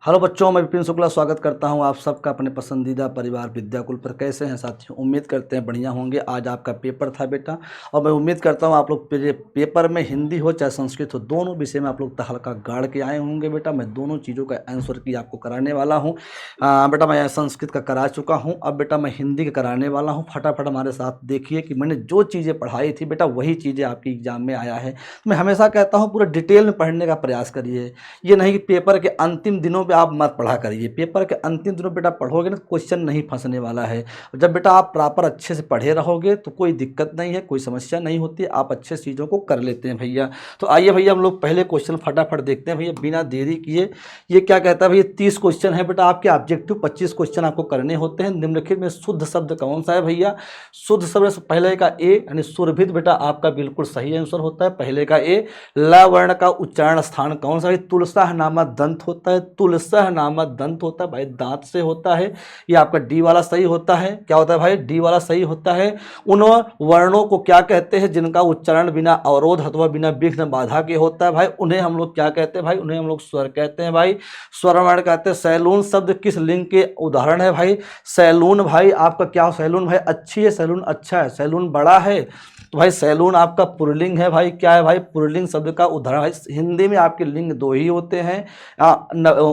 Hello बच्चों, मैं विपिन शुक्ला स्वागत करता हूं आप सबका अपने पसंदीदा परिवार विद्याकुल पर। कैसे हैं साथियों? उम्मीद करते हैं बढ़िया होंगे। आज आपका पेपर था बेटा, और मैं उम्मीद करता हूं आप लोग पेपर में हिंदी हो चाहे संस्कृत हो, दोनों विषय में आप लोग तहलका गाड़ के आए होंगे बेटा। मैं दोनों चीज़ों का आंसर की आपको कराने वाला हूँ। बेटा मैं संस्कृत का करा चुका हूँ, अब बेटा मैं हिंदी का कराने वाला हूँ। फटाफट हमारे साथ देखिए कि मैंने जो चीज़ें पढ़ाई थी बेटा, वही चीज़ें आपकी एग्जाम में आया है। मैं हमेशा कहता हूँ पूरा डिटेल में पढ़ने का प्रयास करिए। ये नहीं कि पेपर के अंतिम दिनों पे आप मत पढ़ा करिए। पेपर के अंतिम दिनों बेटा पढ़ोगे ना, क्वेश्चन नहीं फंसने वाला है। जब बेटा आप प्रॉपर अच्छे से पढ़े रहोगे तो कोई दिक्कत नहीं है, कोई समस्या नहीं होती, आप अच्छे चीज़ों को कर लेते हैं भैया। तो आइए भैया हम लोग पहले क्वेश्चन फटाफट देखते हैं भैया, बिना देरी किए। ये क्या कहता है भैया, 30 क्वेश्चन है बेटा आपके ऑब्जेक्टिव, 25 क्वेश्चन आपको करने होते हैं। निम्नलिखित में शुद्ध शब्द कौन सा है भैया? शुद्ध शब्द से पहले का ए यानी सुरभित बेटा आपका बिल्कुल सही आंसर होता है। पहले का ए। ल वर्ण का उच्चारण स्थान कौन सा है? तुलसाह नामक दंत होता है। तुलसाह नामक दंत होता है भाई, दांत से होता है। ये आपका डी वाला सही होता है। क्या होता है भाई? डी वाला सही होता है। उन वर्णों को क्या कहते हैं जिनका उच्चारण बिना अवरोध अथवा बिना विघ्न बाधा के होता है भाई? उन्हें हम लोग क्या कहते हैं भाई? उन्हें हम लोग स्वर कहते हैं भाई। स्वर वर्ण कहते हैं। सैलून शब्द किस लिंग के उदाहरण है भाई? सैलून भाई आपका क्या? सैलून भाई अच्छी है, सैलून अच्छा है, सैलून बड़ा है, तो भाई सैलून आपका पुल्लिंग है भाई। क्या है भाई? पुल्लिंग शब्द का उदाहरण भाई। हिंदी में आपके लिंग दो ही होते हैं,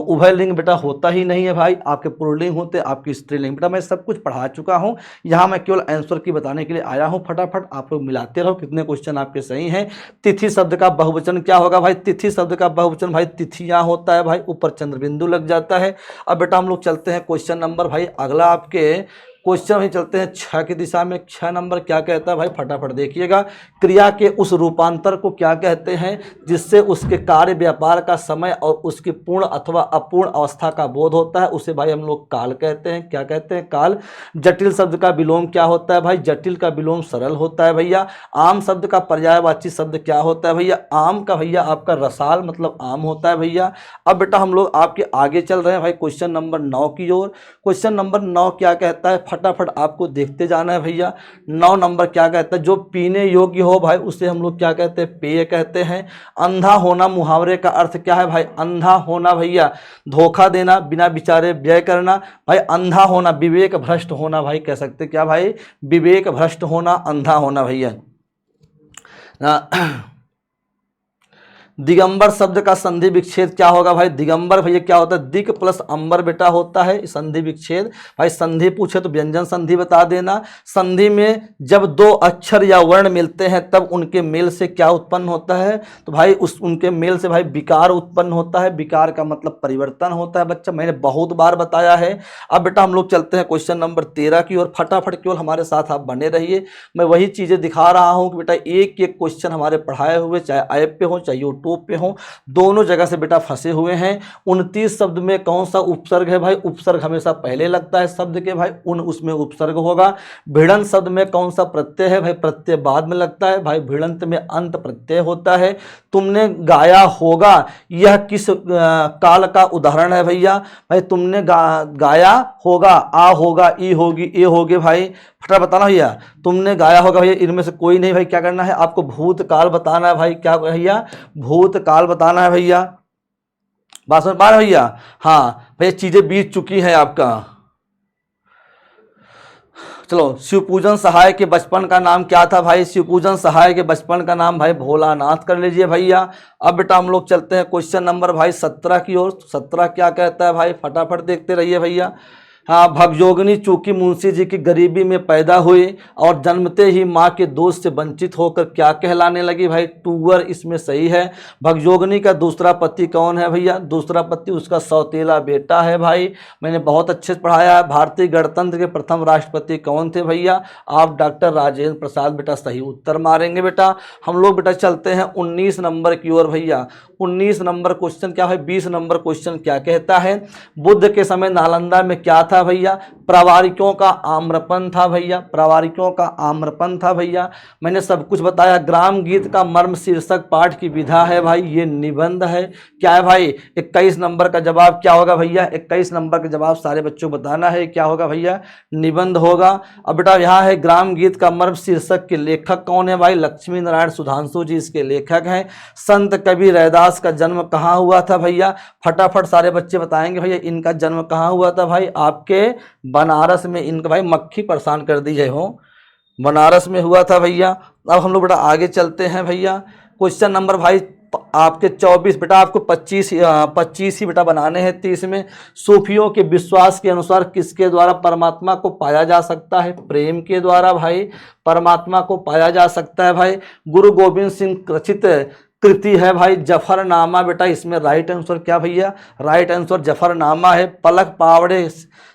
उभय लिंग बेटा होता ही नहीं है भाई। आपके पुल्लिंग होते, आपकी स्त्रीलिंग। बेटा मैं सब कुछ पढ़ा चुका हूं, यहाँ मैं केवल आंसर की बताने के लिए आया हूं। फटाफट आप लोग मिलाते रहो कितने क्वेश्चन आपके सही हैं। तिथि शब्द का बहुवचन क्या होगा भाई? तिथि शब्द का बहुवचन भाई तिथियां होता है भाई, ऊपर चंद्र बिंदु लग जाता है। अब बेटा हम लोग चलते हैं क्वेश्चन नंबर भाई अगला आपके क्वेश्चन ही चलते हैं 6 की दिशा में। 6 नंबर क्या कहता है भाई? फटाफट देखिएगा। क्रिया के उस रूपांतर को क्या कहते हैं जिससे उसके कार्य व्यापार का समय और उसकी पूर्ण अथवा अपूर्ण अवस्था का बोध होता है? उसे भाई हम लोग काल कहते हैं। क्या कहते हैं? काल। जटिल शब्द का विलोम क्या होता है भाई? जटिल का विलोम सरल होता है भैया। आम शब्द का पर्यायवाची शब्द क्या होता है भैया? आम का भैया आपका रसाल मतलब आम होता है भैया। अब बेटा हम लोग आपके आगे चल रहे हैं भाई क्वेश्चन नंबर 9 की ओर। क्वेश्चन नंबर 9 क्या कहता है? फटाफट आपको देखते जाना है भैया। 9 नंबर क्या कहता है? जो पीने योग्य हो भाई उसे हम लोग क्या कहते हैं? पेय कहते हैं। अंधा होना मुहावरे का अर्थ क्या है भाई? अंधा होना भैया धोखा देना, बिना विचारे व्यय करना भाई। अंधा होना विवेक भ्रष्ट होना भाई, कह सकते क्या भाई? विवेक भ्रष्ट होना, अंधा होना भैया। दिगंबर शब्द का संधि विच्छेद क्या होगा भाई? दिगंबर भैया क्या होता है? दिक प्लस अंबर बेटा होता है संधि विच्छेद भाई। संधि पूछे तो व्यंजन संधि बता देना। संधि में जब दो अक्षर या वर्ण मिलते हैं तब उनके मेल से क्या उत्पन्न होता है? तो भाई उनके मेल से भाई विकार उत्पन्न होता है। विकार का मतलब परिवर्तन होता है बच्चा, मैंने बहुत बार बताया है। अब बेटा हम लोग चलते हैं क्वेश्चन नंबर 13 की ओर। फटाफट केवल हमारे साथ आप बने रहिए, मैं वही चीजें दिखा रहा हूं कि बेटा एक एक क्वेश्चन हमारे पढ़ाए हुए, चाहे ऐप पे हो चाहे यूट्यूब पे हो, दोनों जगह से बेटा फंसे हुए हैं। 29 शब्द में कौन सा उपसर्ग है भाई? उपसर्ग हमेशा पहले लगता है शब्द के भाई, उसमें उपसर्ग होगा। भिड़ंत शब्द में कौन सा प्रत्यय है भाई? प्रत्यय बाद में लगता है भाई, भिड़ंत में अंत प्रत्यय होता है। तुमने गाया होगा, यह किस काल का उदाहरण है भैया? भाई तुमने गाया होगा, आ होगा, ई होगी, ए होगे भाई। फटा बताना भैया। तुमने गाया होगा भैया, इनमें से कोई नहीं भाई। क्या करना है आपको? भूतकाल बताना है भाई। क्या भैया? भूतकाल बताना है भैया। बात समझ पा रहे भैया? हाँ भैया, चीजें बीत चुकी हैं आपका। चलो, शिवपूजन सहाय के बचपन का नाम क्या था भाई? शिवपूजन सहाय के बचपन का नाम भाई भोलानाथ कर लीजिए भैया। अब बेटा हम लोग चलते हैं क्वेश्चन नंबर भाई 17 की ओर। 17 क्या कहता है भाई? फटाफट देखते रहिए भैया। हाँ, भगजोगनी चूंकि मुंशी जी की गरीबी में पैदा हुई और जन्मते ही माँ के दूध से वंचित होकर क्या कहलाने लगी भाई? टूअर इसमें सही है। भगजोगनी का दूसरा पति कौन है भैया? दूसरा पति उसका सौतेला बेटा है भाई, मैंने बहुत अच्छे से पढ़ाया है। भारतीय गणतंत्र के प्रथम राष्ट्रपति कौन थे भैया? आप डॉक्टर राजेंद्र प्रसाद बेटा सही उत्तर मारेंगे बेटा। हम लोग बेटा चलते हैं 19 नंबर की ओर भैया। 19 नंबर क्वेश्चन क्या है? 20 नंबर क्वेश्चन क्या कहता है? बुद्ध के समय नालंदा में क्या था था भैया? प्रवारिकों का आम्रपन था भैया, प्रवारिकों का आम्रपन था भैया। मैंने सब कुछ बताया। ग्राम गीत का मर्म शीर्षक पाठ की विधा है भाई, ये निबंध है। क्या है भाई? 21 नंबर का जवाब क्या होगा भैया? 21 नंबर का जवाब सारे बच्चों को बताना है, क्या होगा भैया? निबंध होगा। अब बेटा यहाँ है ग्राम गीत का मर्म शीर्षक के लेखक कौन है भाई? लक्ष्मी नारायण सुधांशु जी इसके लेखक हैं। संत कबीर रैदास का जन्म कहाँ हुआ था भैया? फटाफट सारे बच्चे बताएंगे भैया इनका जन्म कहाँ हुआ था भाई? आपके बनारस में। इनका भाई मक्खी परेशान कर दी है हो, बनारस में हुआ था भैया। अब हम लोग बेटा आगे चलते हैं भैया। क्वेश्चन नंबर भाई आपके 24, बेटा आपको 25 ही बेटा बनाने हैं 30 में। सूफियों के विश्वास के अनुसार किसके द्वारा परमात्मा को पाया जा सकता है? प्रेम के द्वारा भाई परमात्मा को पाया जा सकता है भाई। गुरु गोविंद सिंह रचित कृति है भाई जफरनामा। बेटा इसमें राइट आंसर क्या भैया? राइट आंसर जफरनामा है। पलक पावड़े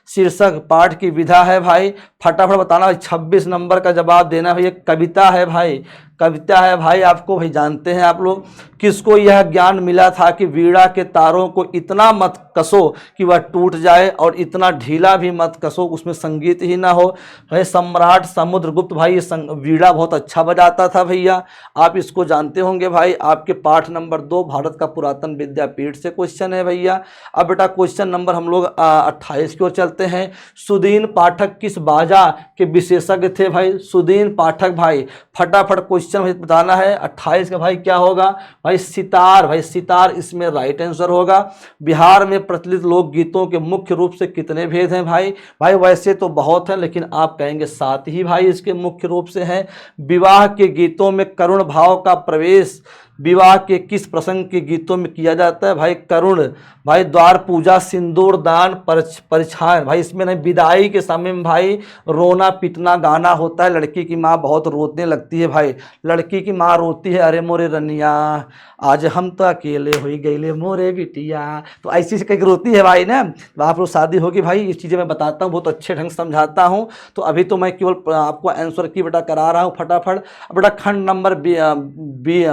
शीर्षक पाठ की विधा है भाई। फटाफट बताना भाई, 26 नंबर का जवाब देना भैया। कविता है भाई, कविता है भाई। आपको भाई जानते हैं आप लोग, किसको यह ज्ञान मिला था कि वीणा के तारों को इतना मत कसो कि वह टूट जाए और इतना ढीला भी मत कसो उसमें संगीत ही ना हो? भाई सम्राट समुद्रगुप्त भाई वीणा बहुत अच्छा बजाता था भैया, आप इसको जानते होंगे भाई। आपके पाठ नंबर 2 भारत का पुरातन विद्यापीठ से क्वेश्चन है भैया। अब बेटा क्वेश्चन नंबर हम लोग 28 की ओर चलते हैं। सुदीन पाठक किस बाजा के विशेषज्ञ थे भाई? सुदीन पाठक भाई फटाफट क्वेश्चन बताना है 28 का भाई क्या होगा भाई? सितार। भाई सितार इसमें राइट आंसर होगा। बिहार में प्रचलित लोकगीतों के मुख्य रूप से कितने भेद हैं भाई? भाई वैसे तो बहुत हैं लेकिन आप कहेंगे 7 ही भाई इसके मुख्य रूप से हैं। विवाह के गीतों में करुण भाव का प्रवेश विवाह के किस प्रसंग के गीतों में किया जाता है भाई? करुण भाई द्वार पूजा, सिंदूर दान, परिछान। भाई इसमें नहीं, विदाई के समय में भाई रोना पीटना गाना होता है। लड़की की माँ बहुत रोने लगती है भाई, लड़की की माँ रोती है, अरे मोरे रनिया आज हम तो अकेले हो गए मोरे बिटिया, तो ऐसी से कहीं रोती है भाई ना। तो आप लोग शादी होगी भाई, ये चीज़ें मैं बताता हूँ, बहुत अच्छे ढंग से समझाता हूँ। तो अभी तो मैं केवल आपको आंसर की बेटा करा रहा हूँ फटाफट। बेटा खंड नंबर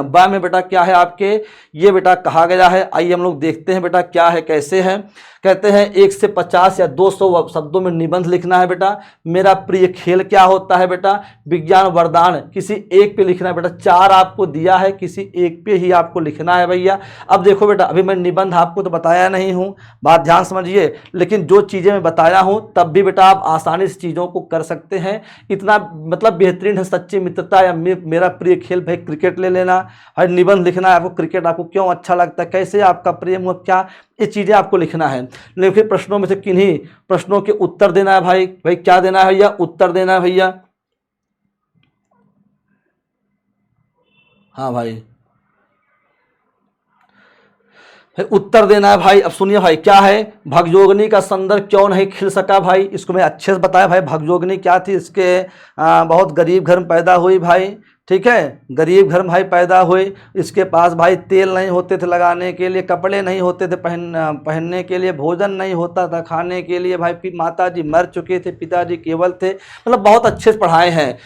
बा में बेटा क्या है आपके? ये बेटा कहा गया है, आइए हम लोग देखते हैं बेटा क्या है कैसे है। कहते हैं 1 से 50 या 200 शब्दों में निबंध लिखना है बेटा। मेरा प्रिय खेल क्या होता है बेटा? विज्ञान वरदान किसी एक पे लिखना है बेटा। 4 आपको दिया है, किसी एक पे ही आपको लिखना है भैया। अब देखो बेटा, अभी मैं निबंध आपको तो बताया नहीं हूँ, बात ध्यान समझिए, लेकिन जो चीज़ें मैं बताया हूँ तब भी बेटा आप आसानी से चीज़ों को कर सकते हैं। इतना मतलब बेहतरीन है। सच्ची मित्रता या मेरा प्रिय खेल भाई क्रिकेट ले लेना भाई। निबंध लिखना है आपको, क्रिकेट आपको क्यों अच्छा लगता है, कैसे आपका प्रेम हुआ, क्या, ये चीज़ें आपको लिखना है। लेकिन प्रश्नों में से किन्हीं प्रश्नों के उत्तर देना है भाई। भाई क्या देना है भैया? उत्तर देना है भैया। हाँ भाई उत्तर देना है भाई। अब सुनिए भाई क्या है, भगजोगनी का संदर्भ क्यों नहीं खिल सका भाई? इसको मैं अच्छे से बताया भाई। भगजोगनी क्या थी? इसके बहुत गरीब घर में पैदा हुई भाई, ठीक है, गरीब घर में भाई पैदा हुई। इसके पास भाई तेल नहीं होते थे लगाने के लिए, कपड़े नहीं होते थे पहनने के लिए, भोजन नहीं होता था खाने के लिए भाई। माता जी मर चुके थे, पिताजी केवल थे, मतलब बहुत अच्छे से पढ़ाए हैं।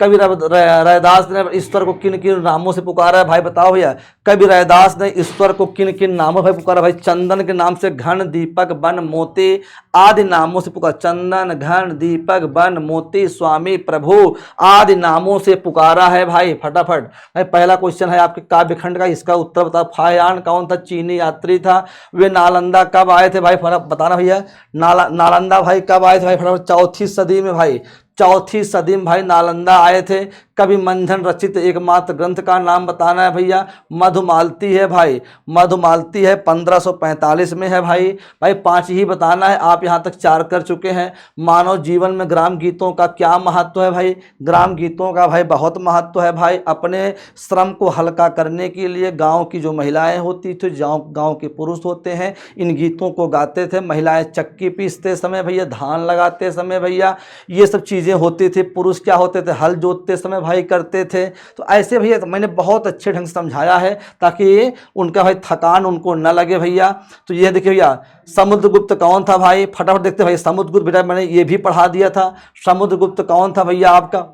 कवि रैदास ने ईश्वर को किन किन नामों से पुकारा है भाई? बताओ भैया। कवि रैदास ने ईश्वर को किन किन नामों भाई पुकारा भाई? चंदन के नाम से, घन, दीपक, बन, मोती आदि नामों से पुकारा। चंदन, घन, दीपक, बन, मोती, स्वामी, प्रभु आदि नामों से पुकारा है भाई। फटाफट भाई पहला क्वेश्चन है आपके काव्यखंड का, इसका उत्तर बताओ। फायान कौन था? चीनी यात्री था। वे नालंदा कब आए थे भाई? बताना भैया। नालंदा भाई कब आए थे भाई? फटाफट 4वीं सदी में भाई, 4वीं सदी में भाई नालंदा आए थे। कवि मंथन रचित एकमात्र ग्रंथ का नाम बताना है भैया। मधुमालती है भाई, मधुमालती है, 1545 में है भाई। भाई 5 ही बताना है, आप यहाँ तक 4 कर चुके हैं। मानव जीवन में ग्राम गीतों का क्या महत्व है भाई? ग्राम गीतों का भाई बहुत महत्व है भाई। अपने श्रम को हल्का करने के लिए गाँव की जो महिलाएँ होती थी, गाँव के पुरुष होते हैं, इन गीतों को गाते थे। महिलाएँ चक्की पीसते समय भैया, धान लगाते समय भैया, ये सब चीज़ें होती थी। पुरुष क्या होते थे? हल जोतते समय भाई करते थे। तो ऐसे भैया तो मैंने बहुत अच्छे ढंग से समझाया है ताकि उनका भाई थकान उनको न लगे भैया। तो ये देखिए भैया, समुद्रगुप्त कौन था भाई? फटाफट देखते भाई। समुद्रगुप्त बेटा मैंने ये भी पढ़ा दिया था। समुद्रगुप्त कौन था भैया आपका?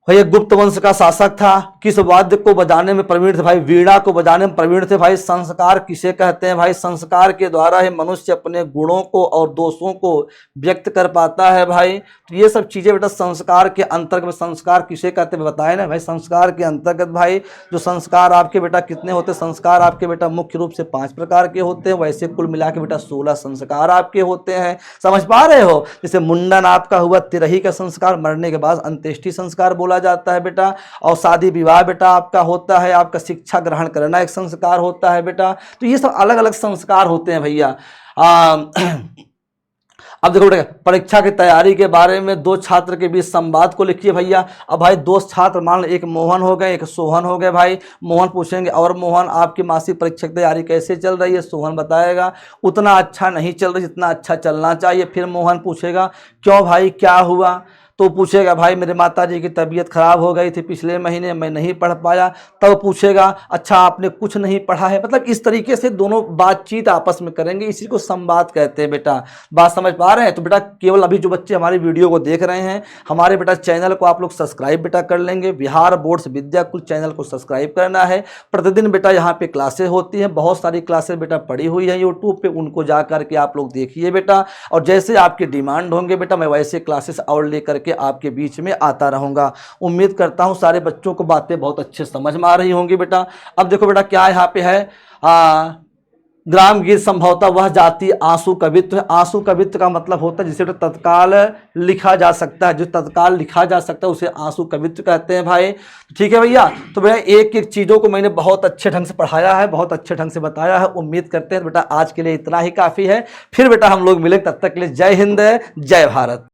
भाई गुप्त वंश का शासक था। किस वाद्य को बजाने में प्रवीण थे भाई? वीणा को बजाने में प्रवीण थे भाई। संस्कार किसे कहते हैं भाई? संस्कार के द्वारा ही मनुष्य अपने गुणों को और दोषों को व्यक्त कर पाता है भाई। तो ये सब चीजें बेटा संस्कार के अंतर्गत। संस्कार किसे कहते हैं बताए ना भाई? संस्कार के अंतर्गत भाई जो संस्कार आपके बेटा कितने होते हैं? संस्कार आपके बेटा मुख्य रूप से 5 प्रकार के होते हैं। वैसे कुल मिला के बेटा 16 संस्कार आपके होते हैं। समझ पा रहे हो? जैसे मुंडन आपका हुआ, तिरही का संस्कार, मरने के बाद अंत्येष्टि संस्कार बोला जाता है बेटा। और शादी विवाह बेटा आपका होता है। आपका शिक्षा ग्रहण करना एक संस्कार होता है बेटा। तो ये सब अलग अलग संस्कार होते हैं भैया। अब देखो बेटा, परीक्षा की तैयारी के बारे में 2 छात्र के बीच संवाद को लिखिए भैया। अब भाई 2 छात्र मान लो, एक मोहन हो गए, एक सोहन हो गए भाई। मोहन पूछेंगे और मोहन आपकी मासिक परीक्षा की तैयारी कैसे चल रही है? सोहन बताएगा उतना अच्छा नहीं चल रही जितना अच्छा चलना चाहिए। फिर मोहन पूछेगा क्यों भाई, क्या हुआ? तो पूछेगा भाई मेरे माताजी की तबीयत खराब हो गई थी पिछले महीने, मैं नहीं पढ़ पाया। तब पूछेगा अच्छा आपने कुछ नहीं पढ़ा है? मतलब इस तरीके से दोनों बातचीत आपस में करेंगे। इसी को संवाद कहते हैं बेटा। बात समझ पा रहे हैं? तो बेटा केवल अभी जो बच्चे हमारी वीडियो को देख रहे हैं, हमारे बेटा चैनल को आप लोग सब्सक्राइब बेटा कर लेंगे। बिहार बोर्ड्स विद्याकुल चैनल को सब्सक्राइब करना है। प्रतिदिन बेटा यहाँ पे क्लासेस होती हैं, बहुत सारी क्लासेस बेटा पड़ी हुई है यूट्यूब पे, उनको जा करके आप लोग देखिए बेटा। और जैसे आपके डिमांड होंगे बेटा, मैं वैसे क्लासेस और लेकर आपके बीच में आता रहूंगा। उम्मीद करता हूं सारे बच्चों को बातें बहुत अच्छे समझ में आ रही होंगी बेटा। अब देखो बेटा क्या यहाँ पे है, ग्राम गीत संभवतः वह जाति आंसू कवित्व है। आंसू कवित्व का मतलब होता है जिसे तत्काल लिखा जा सकता है, जो तत्काल लिखा जा सकता है उसे आंसू कवित्व कहते हैं भाई। ठीक है भैया? तो भैया एक एक चीज़ों को मैंने बहुत अच्छे ढंग से पढ़ाया है, बहुत अच्छे ढंग से बताया है। उम्मीद करते हैं बेटा आज के लिए इतना ही काफ़ी है। फिर बेटा हम लोग मिलेंगे, तब तक के लिए जय हिंद, जय भारत।